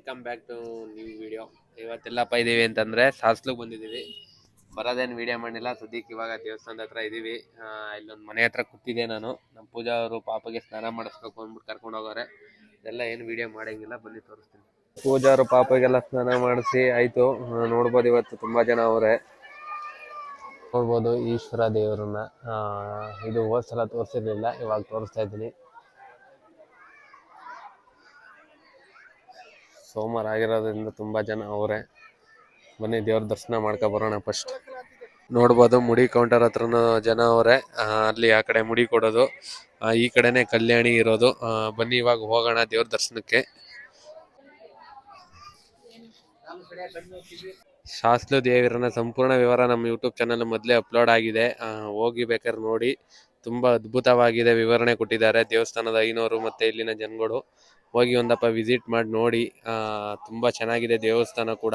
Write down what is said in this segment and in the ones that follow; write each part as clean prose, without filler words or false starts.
Welcome back to new video. ಇವತ್ತೆಲ್ಲಪ್ಪ ಇದೀವಿ ಅಂತಂದ್ರೆ ಸಾಸ್ಲುಗ್ ಬಂದಿದ್ದೀವಿ. ಬರೋದೇನು ವಿಡಿಯೋ ಮಾಡಿಲ್ಲ, ಸದ್ಯಕ್ಕೆ ಇವಾಗ ದೇವಸ್ಥಾನದ ಹತ್ರ ಇದೀವಿ. ಇಲ್ಲೊಂದು ಮನೆ ಹತ್ರ ಕೂತಿದ್ದೆ ನಾನು. ನಮ್ಮ ಪೂಜಾ ಅವರು ಪಾಪಗೆ ಸ್ನಾನ ಮಾಡಿಸ್ಬೇಕು ಅಂದ್ಬಿಟ್ಟು ಕರ್ಕೊಂಡು ಹೋಗೋರೆ. ಇದೆಲ್ಲ ಏನು ವಿಡಿಯೋ ಮಾಡಂಗಿಲ್ಲ, ಬನ್ನಿ ತೋರಿಸ್ತೀನಿ. ಪೂಜಾ ಅವರು ಪಾಪಗೆಲ್ಲ ಸ್ನಾನ ಮಾಡಿಸಿ ಆಯ್ತು. ನೋಡ್ಬೋದು ಇವತ್ತು ತುಂಬಾ ಜನ ಅವರೇ. ನೋಡ್ಬೋದು ಈಶ್ವರ ದೇವರನ್ನ. ಇದು ಹೋದ್ ಸಲ ತೋರಿಸಿರ್ಲಿಲ್ಲ, ಇವಾಗ ತೋರಿಸ್ತಾ ಇದ್ದೀನಿ. ಸೋಮವಾರ ಆಗಿರೋದ್ರಿಂದ ತುಂಬಾ ಜನ ಅವರೇ. ಬನ್ನಿ ದೇವ್ರ ದರ್ಶನ ಮಾಡ್ಕೊ ಬರೋಣ. ಫಸ್ಟ್ ನೋಡ್ಬೋದು ಮುಡಿ ಕೌಂಟರ್ ಹತ್ರನೂ ಜನ ಅವರೇ. ಅಲ್ಲಿ ಆ ಕಡೆ ಮುಡಿ ಕೊಡೋದು, ಈ ಕಡೆನೆ ಕಲ್ಯಾಣಿ ಇರೋದು. ಬನ್ನಿ ಇವಾಗ ಹೋಗೋಣ ದೇವ್ರ ದರ್ಶನಕ್ಕೆ. ಶಾಸ್ತ್ರು ದೇವರನ್ನ ಸಂಪೂರ್ಣ ವಿವರ ನಮ್ಮ ಯೂಟ್ಯೂಬ್ ಚಾನಲ್ ಮೊದಲೇ ಅಪ್ಲೋಡ್ ಆಗಿದೆ, ಹೋಗಿ ಬೇಕಾದ್ರೆ ನೋಡಿ. ತುಂಬಾ ಅದ್ಭುತವಾಗಿದೆ, ವಿವರಣೆ ಕೊಟ್ಟಿದ್ದಾರೆ ದೇವಸ್ಥಾನದ ಐನೋರು ಮತ್ತೆ ಇಲ್ಲಿನ ಜನಗಳು. ಹೋಗಿ ಒಂದಪ್ಪ ವಿಸಿಟ್ ಮಾಡಿ ನೋಡಿ. ತುಂಬಾ ಚೆನ್ನಾಗಿದೆ ದೇವಸ್ಥಾನ ಕೂಡ.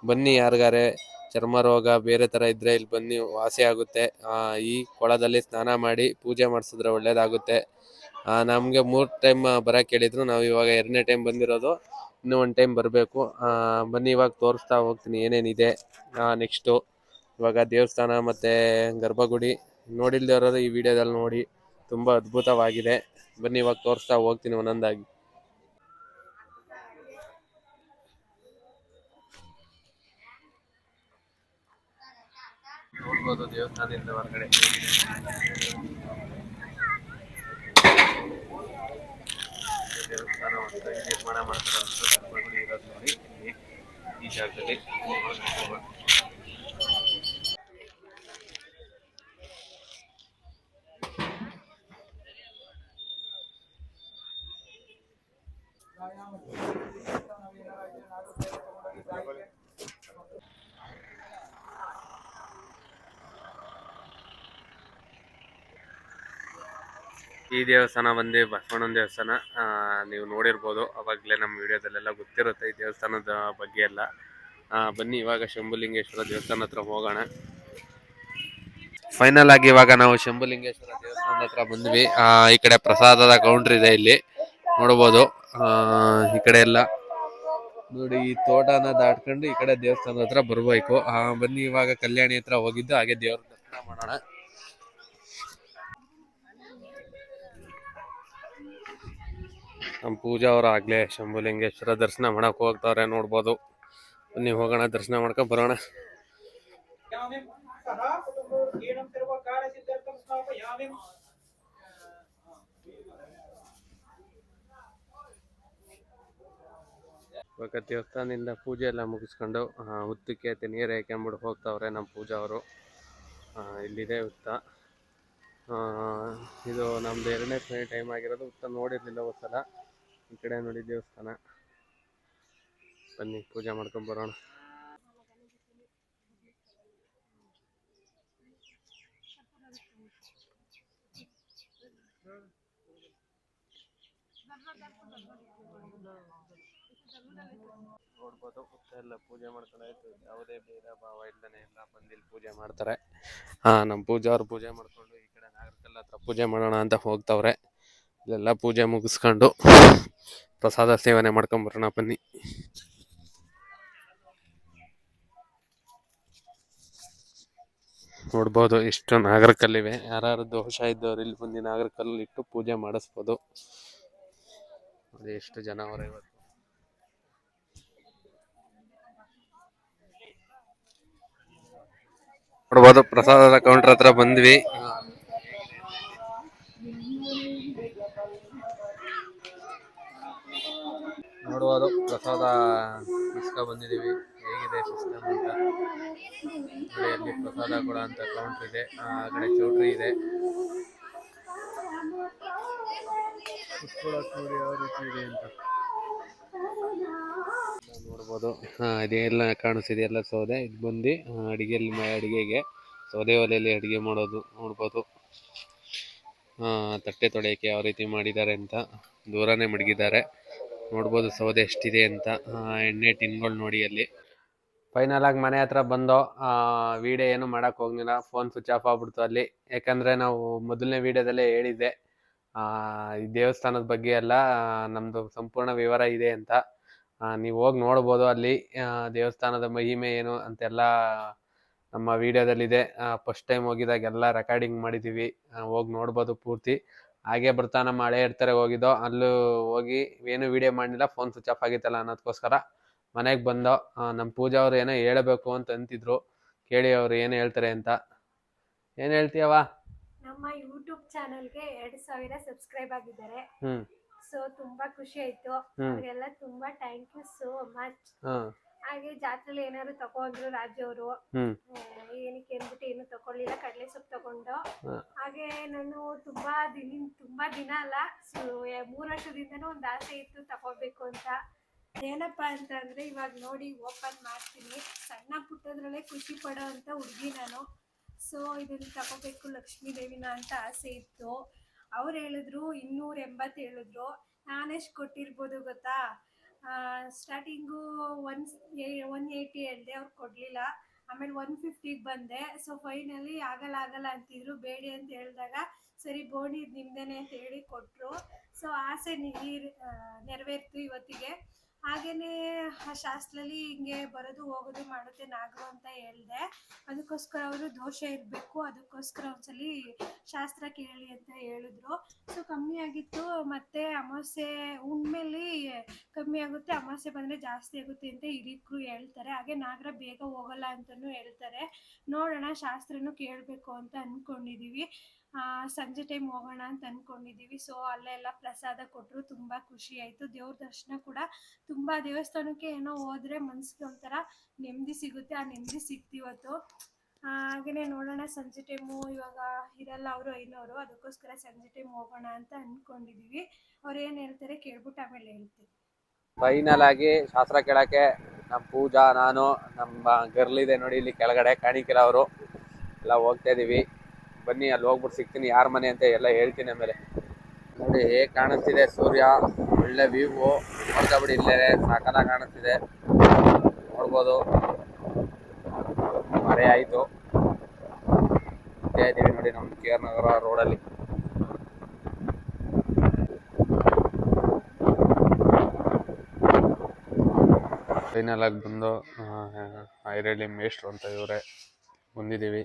ಬನ್ನಿ, ಯಾರಿಗಾರೆ ಚರ್ಮ ರೋಗ ಬೇರೆ ತರ ಇದ್ರೆ ಇಲ್ಲಿ ಬನ್ನಿ, ವಾಸಿ ಆಗುತ್ತೆ. ಈ ಕೊಳದಲ್ಲಿ ಸ್ನಾನ ಮಾಡಿ ಪೂಜೆ ಮಾಡಿಸಿದ್ರೆ ಒಳ್ಳೇದಾಗುತ್ತೆ. ನಮ್ಗೆ 3 ಟೈಮ್ ಬರಕ್ ಹೇಳಿದ್ರು, ನಾವು ಇವಾಗ 2ನೇ ಟೈಮ್ ಬಂದಿರೋದು. ಇನ್ನೂ 1 ಟೈಮ್ ಬರಬೇಕು. ಬನ್ನಿ ಇವಾಗ ತೋರಿಸ್ತಾ ಹೋಗ್ತೀನಿ ಏನೇನಿದೆ. ನೆಕ್ಸ್ಟು ಇವಾಗ ದೇವಸ್ಥಾನ ಮತ್ತೆ ಗರ್ಭಗುಡಿ ನೋಡಿಲ್ದಿರೋರು ಈ ವಿಡಿಯೋದಲ್ಲಿ ನೋಡಿ, ತುಂಬಾ ಅದ್ಭುತವಾಗಿದೆ. ಬನ್ನಿ ಇವಾಗ ತೋರಿಸ್ತಾ ಹೋಗ್ತೀನಿ ಒಂದೊಂದಾಗಿ. ನೋಡ್ಬೋದು ದೇವಸ್ಥಾನದಿಂದ ಹೊರಗಡೆ ದೇವಸ್ಥಾನ ಹೊಸದಾಗಿ ನಿರ್ಮಾಣ ಮಾಡ್ತಾರಂತ ಗರ್ಭಗುಡಿ ಇರೋದು ನೋಡಿ. ಈ ಜಾಗದಲ್ಲಿ ಈ ದೇವಸ್ಥಾನ ಬಂದು ಬಸವಣ್ಣನ ದೇವಸ್ಥಾನ. ನೀವು ನೋಡಿರ್ಬೋದು, ಅವಾಗಲೇ ನಮ್ಮ ವಿಡಿಯೋದಲ್ಲೆಲ್ಲ ಗೊತ್ತಿರುತ್ತೆ ಈ ದೇವಸ್ಥಾನದ ಬಗ್ಗೆ ಎಲ್ಲ. ಬನ್ನಿ ಇವಾಗ ಶಂಭುಲಿಂಗೇಶ್ವರ ದೇವಸ್ಥಾನ ಹತ್ರ ಹೋಗೋಣ. ಫೈನಲ್ ಆಗಿ ಇವಾಗ ನಾವು ಶಂಭುಲಿಂಗೇಶ್ವರ ದೇವಸ್ಥಾನದ ಹತ್ರ ಬಂದ್ವಿ. ಈ ಕಡೆ ಪ್ರಸಾದದ ಕೌಂಟರ್ ಇದೆ, ಇಲ್ಲಿ ನೋಡ್ಬೋದು. ಈ ಕಡೆ ಎಲ್ಲ ನೋಡಿ, ಈ ತೋಟನ ದಾಟ್ಕೊಂಡು ಈ ಕಡೆ ದೇವಸ್ಥಾನದ ಹತ್ರ ಬರ್ಬೇಕು. ಬನ್ನಿ ಇವಾಗ ಕಲ್ಯಾಣಿ ಹತ್ರ ಹೋಗಿದ್ದು, ಹಾಗೆ ದೇವ್ರ ದರ್ಶನ ಮಾಡೋಣ. ನಮ್ಮ ಪೂಜಾ ಅವರು ಆಗ್ಲೇ ಶಂಭುಲಿಂಗೇಶ್ವರ ದರ್ಶನ ಮಾಡಕ್ ಹೋಗ್ತಾವ್ರೆ, ನೋಡ್ಬೋದು. ಬನ್ನಿ ಹೋಗೋಣ, ದರ್ಶನ ಮಾಡ್ಕೊಂಡ್ ಬರೋಣ. ಇವಾಗ ದೇವಸ್ಥಾನದಿಂದ ಪೂಜೆ ಎಲ್ಲ ಮುಗಿಸ್ಕೊಂಡು ಹುತ್ತಕ್ಕೆ ನೀರು ಹಾಕೊಂಡ್ಬಿಟ್ಟು ಹೋಗ್ತಾವ್ರೆ ನಮ್ಮ ಪೂಜಾ ಅವರು. ಇಲ್ಲಿದೆ ಹುತ್ತ. ಇದು ನಮ್ದು 2ನೇ ಟೈಮ್ ಆಗಿರೋದು. ಹುತ್ತ ನೋಡಿರ್ಲಿಲ್ಲ ಒಂದ್ಸಲ. ಈ ಕಡೆ ನೋಡಿ ದೇವಸ್ಥಾನ. ಬನ್ನಿ ಪೂಜೆ ಮಾಡ್ಕೊಂಡ್ ಬರೋಣ. ನೋಡ್ಬೋದು, ಹುತ್ತ ಎಲ್ಲ ಪೂಜೆ ಮಾಡ್ಕೊಂಡಾಯ್ತು. ಯಾವುದೇ ಭೇದ ಭಾವ ಇಲ್ಲದೆ ಎಲ್ಲ ಬಂದಿಲ್ಲಿ ಪೂಜೆ ಮಾಡ್ತಾರೆ. ನಮ್ಮ ಪೂಜಾ ಅವ್ರು ಪೂಜೆ ಮಾಡ್ಕೊಂಡು ಈ ಕಡೆ ನಾಗರಕಲ್ಲ ಹತ್ರ ಪೂಜೆ ಮಾಡೋಣ ಅಂತ ಹೋಗ್ತಾವ್ರೆ. ಇಲ್ಲೆಲ್ಲ ಪೂಜೆ ಮುಗಿಸ್ಕೊಂಡು ಪ್ರಸಾದ ಸೇವನೆ ಮಾಡ್ಕೊಂಡ್ ಬರೋಣ ಬನ್ನಿ. ನೋಡ್ಬೋದು ಇಷ್ಟು ನಾಗರಕಲ್ಲಿವೆ. ಯಾರು ದೋಷ ಇದ್ದವ್ರು ಇಲ್ಲಿ ಬಂದು ನಾಗರಕಲ್ಲಿ ಇಟ್ಟು ಪೂಜೆ ಮಾಡಿಸ್ಬೋದು. ಎಷ್ಟು ಜನ ಅವರೇ ಇವತ್ತು. ನೋಡ್ಬೋದು ಪ್ರಸಾದದ ಕೌಂಟರ್ ಹತ್ರ ಬಂದ್ವಿ. ನೋಡ್ಬೋದು ಪ್ರಸಾದ ಇಸ್ಕೊ ಬಂದಿದ್ದೀವಿ. ಹೇಗಿದೆ ಸಿಸ್ಟಮ್ ಅಂತ ನೋಡಿ. ಅಲ್ಲಿ ಪ್ರಸಾದ ಕೂಡ ಅಂತ ಕೌಂಟರ್ ಇದೆ, ಆ ಕಡೆ ಚೌಟ್ರಿ ಇದೆ. ನೋಡಿ ಯಾವ ರೀತಿ ಇದೆ ಅಂತ ನೋಡ್ಬೋದು. ಇದೆಲ್ಲ ಕಾಣಿಸ್ತಿದೆ, ಎಲ್ಲ ಸೌದೆ. ಇದು ಬಂದು ಅಡಿಗೆಗೆ ಸೌದೆ ಒಲೆಯಲ್ಲಿ ಅಡಿಗೆ ಮಾಡೋದು ನೋಡ್ಬೋದು. ತಟ್ಟೆ ತೊಳೆಯಕ್ಕೆ ಯಾವ ರೀತಿ ಮಾಡಿದ್ದಾರೆ ಅಂತ ದೂರನೇ ಮಡಗಿದ್ದಾರೆ. ನೋಡ್ಬೋದು ಸೌದೆ ಎಷ್ಟಿದೆ ಅಂತ. ಎಣ್ಣೆ ಟಿನ್ಗಳು ನೋಡಿ ಅಲ್ಲಿ. ಫೈನಲ್ ಆಗಿ ಮನೆ ಹತ್ರ ಬಂದು ವಿಡಿಯೋ ಏನು ಮಾಡಕ್ ಹೋಗ್ಲಿಲ್ಲ, ಫೋನ್ ಸ್ವಿಚ್ ಆಫ್ ಆಗ್ಬಿಡ್ತು ಅಲ್ಲಿ. ಯಾಕಂದ್ರೆ ನಾವು ಮೊದಲನೇ ವಿಡಿಯೋದಲ್ಲೇ ಹೇಳಿದ್ದೆ ಈ ದೇವಸ್ಥಾನದ ಬಗ್ಗೆ ಎಲ್ಲ ನಮ್ದು ಸಂಪೂರ್ಣ ವಿವರ ಇದೆ ಅಂತ. ನೀವು ಹೋಗಿ ನೋಡ್ಬೋದು ಅಲ್ಲಿ ದೇವಸ್ಥಾನದ ಮಹಿಮೆ ಏನು ಅಂತೆಲ್ಲ ನಮ್ಮ ವಿಡಿಯೋದಲ್ಲಿದೆ. ಫಸ್ಟ್ ಟೈಮ್ ಹೋಗಿದಾಗ ಎಲ್ಲ ರೆಕಾರ್ಡಿಂಗ್ ಮಾಡಿದ್ದೀವಿ, ಹೋಗಿ ನೋಡ್ಬೋದು ಪೂರ್ತಿ. ಹಾಗೆ ಬರ್ತಾ ನಮ್ಮ ಹಳೆ ಇರ್ತಾರೆ ಹೋಗಿದ್ದೋ, ಅಲ್ಲೂ ಹೋಗಿ ಏನು ವಿಡಿಯೋ ಮಾಡಲಿಲ್ಲ, ಫೋನ್ ಸ್ವಿಚ್ ಆಫ್ ಆಗಿತ್ತಲ್ಲ ಅನ್ನೋದಕ್ಕೋಸ್ಕರ ಮನೆಗೆ ಬಂದೋ. ನಮ್ಮ ಪೂಜಾ ಅವ್ರು ಏನೋ ಹೇಳಬೇಕು ಅಂತ ಅಂತಿದ್ರು, ಕೇಳಿ ಅವ್ರು ಏನು ಹೇಳ್ತಾರೆ ಅಂತ. ಏನು ಹೇಳ್ತೀಯವ? ನಮ್ಮ ಯೂಟ್ಯೂಬ್ ಚಾನಲ್ಗೆ 2000 ಸಬ್ಸ್ಕ್ರೈಬ್ ಆಗಿದ್ದಾರೆ. ಸೊ ತುಂಬಾ ಖುಷಿ ಆಯ್ತು. ಅವ್ರಿಗೆಲ್ಲ ತುಂಬಾ ಥ್ಯಾಂಕ್ ಯು ಸೋ ಮಚ್. ಹಾಗೆ ಜಾತ್ರೆಲಿ ಏನಾದ್ರು ತಗೊಂಡ್ರು ರಾಜವರು, ಏನಕ್ಕೆ ಅಂದ್ಬಿಟ್ಟು ಏನು ತಗೊಳ್ಳಿಲ್ಲ, ಕಡಲೆ ಸೊಪ್ಪು ತಗೊಂಡು. ಹಾಗೆ ನಾನು ತುಂಬಾ ದಿನ ಅಲ್ಲ, 3 ವರ್ಷದಿಂದನೂ ಒಂದು ಆಸೆ ಇತ್ತು ತಗೋಬೇಕು ಅಂತ. ಏನಪ್ಪಾ ಅಂತ ಅಂದ್ರೆ ಇವಾಗ ನೋಡಿ ಓಪನ್ ಮಾಡ್ತೀನಿ. ಸಣ್ಣ ಪುಟ್ಟದ್ರಲ್ಲೇ ಖುಷಿ ಪಡೋ ಅಂತ ಹುಡುಗಿ ನಾನು. ಸೊ ಇದನ್ನ ತಗೋಬೇಕು ಲಕ್ಷ್ಮೀ ದೇವಿನ ಅಂತ ಆಸೆ ಇತ್ತು. ಅವ್ರು ಹೇಳಿದ್ರು 280 ಹೇಳಿದ್ರು. ನಾನೆಷ್ಟು ಕೊಟ್ಟಿರ್ಬೋದು ಗೊತ್ತಾ? ಸ್ಟಾರ್ಟಿಂಗು 180 ಹೇಳಿದೆ, ಅವ್ರು ಕೊಡಲಿಲ್ಲ. ಆಮೇಲೆ 150ಗೆ ಬಂದೆ. ಸೊ ಫೈನಲಿ ಆಗಲ್ಲ ಅಂತಿದ್ರು. ಬೇಡಿ ಅಂತ ಹೇಳಿದಾಗ ಸರಿ ಬೋಣಿ ನಿಮ್ದೇನೆ ಅಂತ ಹೇಳಿ ಕೊಟ್ಟರು. ಸೊ ಆಸೆ ನೆರವೇರ್ತು ಇವತ್ತಿಗೆ. ಹಾಗೇನೆ ಶಾಸ್ತ್ರದಲ್ಲಿ ಹಿಂಗೆ ಬರೋದು ಹೋಗೋದು ಮಾಡುತ್ತೆ ನಾಗರು ಅಂತ ಹೇಳಿದೆ. ಅದಕ್ಕೋಸ್ಕರ ಅವರು ದೋಷ ಇರಬೇಕು, ಅದಕ್ಕೋಸ್ಕರ ಒಂದ್ಸಲಿ ಶಾಸ್ತ್ರ ಕೇಳಿ ಅಂತ ಹೇಳಿದ್ರು. ಸೊ ಕಮ್ಮಿ ಆಗಿತ್ತು. ಮತ್ತೆ ಅಮಾವಾಸ್ಯೆ ಉಣ್ಮೇಲೆ ಕಮ್ಮಿ ಆಗುತ್ತೆ, ಅಮಾವಾಸ್ಯೆ ಬಂದರೆ ಜಾಸ್ತಿ ಆಗುತ್ತೆ ಅಂತ ಹಿರಿಕರು ಹೇಳ್ತಾರೆ. ಹಾಗೆ ನಾಗರ ಬೇಗ ಹೋಗಲ್ಲ ಅಂತಲೂ ಹೇಳ್ತಾರೆ. ನೋಡೋಣ, ಶಾಸ್ತ್ರನೂ ಕೇಳಬೇಕು ಅಂತ ಅಂದ್ಕೊಂಡಿದ್ದೀವಿ. ಸಂಜೆ ಟೈಮ್ ಹೋಗೋಣ ಅಂತ ಅಂದ್ಕೊಂಡಿದ್ದೀವಿ. ಸೊ ಅಲ್ಲೆಲ್ಲ ಪ್ರಸಾದ ಕೊಟ್ಟರು, ತುಂಬ ಖುಷಿ ಆಯಿತು. ದೇವ್ರ ದರ್ಶನ ಕೂಡ ತುಂಬ, ದೇವಸ್ಥಾನಕ್ಕೆ ಏನೋ ಹೋದರೆ ಮನಸ್ಸಿಗೆ ಒಂಥರ ನೆಮ್ಮದಿ ಸಿಗುತ್ತೆ. ಆ ನೆಮ್ಮದಿ ಸಿಕ್ತಿವತ್ತು. ಹಾಗೆಯೇ ನೋಡೋಣ ಸಂಜೆ ಟೈಮು. ಇವಾಗ ಇರಲ್ಲ ಅವರು ಐನೋರು, ಅದಕ್ಕೋಸ್ಕರ ಸಂಜೆ ಟೈಮ್ ಹೋಗೋಣ ಅಂತ ಅಂದ್ಕೊಂಡಿದ್ದೀವಿ. ಅವ್ರು ಏನು ಹೇಳ್ತಾರೆ ಕೇಳ್ಬಿಟ್ಟು ಆಮೇಲೆ ಹೇಳ್ತೀನಿ. ಫೈನಲ್ ಆಗಿ ಶಾಸ್ತ್ರ ಕೇಳಕ್ಕೆ ನಮ್ಮ ಪೂಜಾ, ನಾನು, ನಮ್ಮ ಗರ್ಲಿದೆ ನೋಡಿ ಇಲ್ಲಿ ಕೆಳಗಡೆ ಕಾಣಿಕೆಲ ಅವರು ಎಲ್ಲ ಹೋಗ್ತಾ ಇದೀವಿ. ಬನ್ನಿ ಅಲ್ಲಿ ಹೋಗ್ಬಿಟ್ಟು ಸಿಗ್ತೀನಿ ಯಾರ ಮನೆ ಅಂತ ಎಲ್ಲ ಹೇಳ್ತೀನಿ ಆಮೇಲೆ. ನೋಡಿ ಹೇಗೆ ಕಾಣಿಸ್ತಿದೆ ಸೂರ್ಯ, ಒಳ್ಳೆ ವ್ಯೂ. ನೋಡ್ಕೊಬಿಡಿ, ಇಲ್ಲೇ ಸಾಕಲ್ಲ ಕಾಣಿಸ್ತಿದೆ, ನೋಡ್ಬೋದು. ಮಳೆ ಆಯಿತು, ಇದ್ದೀವಿ ನೋಡಿ ನಮ್ಮ ಕೆ ಆರ್ ನಗರ ರೋಡಲ್ಲಿ. ಫೈನಲ್ ಆಗಿ ಬಂದು ಐರಳ್ಳಿ ಮೇಷ್ಟ್ರು ಅಂತ ಇವರೇ ಬಂದಿದ್ದೀವಿ.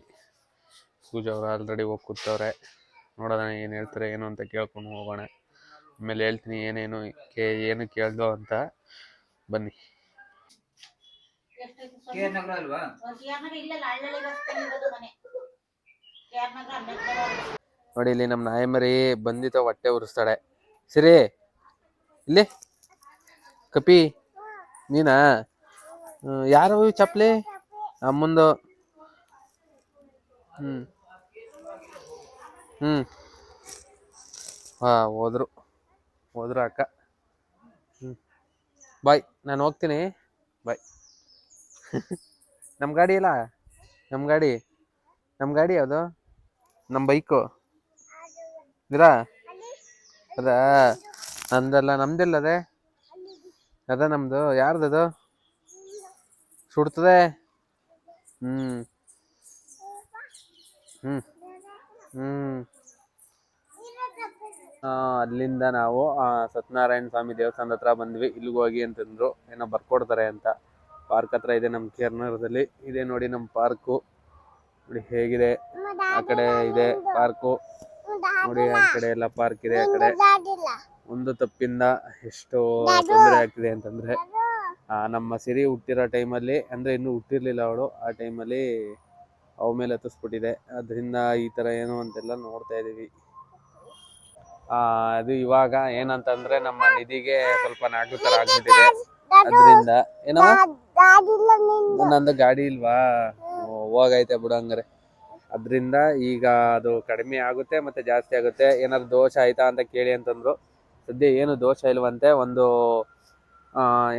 ಪೂಜಾ ಅವರು ಆಲ್ರೆಡಿ ಹೋಗಿ ಕೂತವ್ರೆ. ನೋಡೋಣ ಏನು ಹೇಳ್ತಾರೆ ಏನು ಅಂತ ಕೇಳ್ಕೊಂಡು ಹೋಗೋಣ. ಆಮೇಲೆ ಹೇಳ್ತೀನಿ ಏನೇನು ಏನು ಕೇಳ್ದೋ ಅಂತ. ಬನ್ನಿ. ನೋಡಿ ಇಲ್ಲಿ ನಮ್ಮ ನಾಯಮರಿ ಬಂದಿತ್ತು, ಹೊಟ್ಟೆ ಉರಿಸ್ತಾಳೆ. ಸರಿ ಇಲ್ಲಿ ಕಪಿ ನೀನಾ? ಯಾರು ಚಪ್ಲಿ? ಅಮ್ಮಂದು. ಹೋದ್ರು ಅಕ್ಕ. ಬಾಯ್, ನಾನು ಹೋಗ್ತೀನಿ, ಬಾಯ್. ನಮ್ಮ ಗಾಡಿ ಇಲ್ಲ, ನಮ್ಮ ಗಾಡಿ ಯಾವುದು? ನಮ್ಮ ಬೈಕು ಇರಾ ಅದ ನಂದಲ್ಲ, ನಮ್ದಿಲ್ಲ ಅದೇ ನಮ್ದು. ಯಾರ್ದದು? ಸುಡ್ತದೆ. ಅಲ್ಲಿಂದ ನಾವು ಸತ್ಯನಾರಾಯಣ ಸ್ವಾಮಿ ದೇವಸ್ಥಾನದ ಹತ್ರ ಬಂದ್ವಿ. ಇಲ್ಲಿಗೆ ಹೋಗಿ ಅಂತಂದ್ರು, ಏನೋ ಬರ್ಕೊಡ್ತಾರೆ ಅಂತ. ಪಾರ್ಕ್ ಹತ್ರ ಇದೆ ನಮ್ಮ ಕೇರ್ನಗರದಲ್ಲಿ. ಇದೆ ನೋಡಿ ನಮ್ಮ ಪಾರ್ಕು, ನೋಡಿ ಹೇಗಿದೆ. ಆ ಕಡೆ ಇದೆ ಪಾರ್ಕು ನೋಡಿ, ಆ ಕಡೆ ಎಲ್ಲ ಪಾರ್ಕ್ ಇದೆ. ಆ ಕಡೆ ಒಂದು ತಪ್ಪಿಂದ ಎಷ್ಟು ತೊಂದರೆ ಆಗ್ತಿದೆ ಅಂತಂದ್ರೆ, ನಮ್ಮ ಸಿರಿ ಹುಟ್ಟಿರೋ ಟೈಮಲ್ಲಿ, ಅಂದ್ರೆ ಇನ್ನೂ ಹುಟ್ಟಿರ್ಲಿಲ್ಲ ಅವಳು, ಆ ಟೈಮಲ್ಲಿ ಅವ ಮೇಲೆ ಹತ್ತಿಸ್ಬಿಟ್ಟಿದೆ. ಅದರಿಂದ ಈ ತರ ಏನು ಅಂತೆಲ್ಲ ನೋಡ್ತಾ ಇದೀವಿ. ಅದು ಇವಾಗ ಏನಂತಂದ್ರೆ ನಮ್ಮ ನಿಧಿಗೆ ಸ್ವಲ್ಪ ನಾಟು ತರ ಆಗ್ಬಿಟ್ಟಿದೆ. ಅದರಿಂದ ಏನೋ ನಂದು ಗಾಡಿ ಇಲ್ವಾ, ಹೋಗೈತೆ ಬಿಡು ಹಂಗಾರೆ. ಅದರಿಂದ ಈಗ ಅದು ಕಡಿಮೆ ಆಗುತ್ತೆ ಮತ್ತೆ ಜಾಸ್ತಿ ಆಗುತ್ತೆ. ಏನಾದ್ರು ದೋಷ ಆಯ್ತಾ ಅಂತ ಕೇಳಿ ಅಂತಂದ್ರು. ಸದ್ಯ ಏನು ದೋಷ ಇಲ್ವಂತೆ. ಒಂದು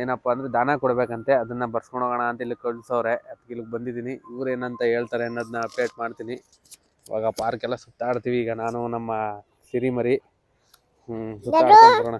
ಏನಪ್ಪ ಅಂದ್ರೆ ದಾನ ಕೊಡ್ಬೇಕಂತೆ, ಅದನ್ನ ಬರ್ಸ್ಕೊಂಡು ಹೋಗೋಣ ಅಂತ ಇಲ್ಲಿ ಕಳ್ಸವ್ರೆ. ಅದಕ್ಕೆ ಇಲ್ಲಿಗೆ ಬಂದಿದ್ದೀನಿ. ಇವ್ರು ಏನಂತ ಹೇಳ್ತಾರೆ ಅನ್ನೋದನ್ನ ಅಪ್ಡೇಟ್ ಮಾಡ್ತೀನಿ. ಇವಾಗ ಪಾರ್ಕ್ ಎಲ್ಲ ಸುತ್ತಾಡ್ತೀವಿ ಈಗ ನಾನು ನಮ್ಮ ಸಿರಿಮರಿ. ಸುತ್ತಾಡ್ಕೊಂಡು ಬರೋಣ.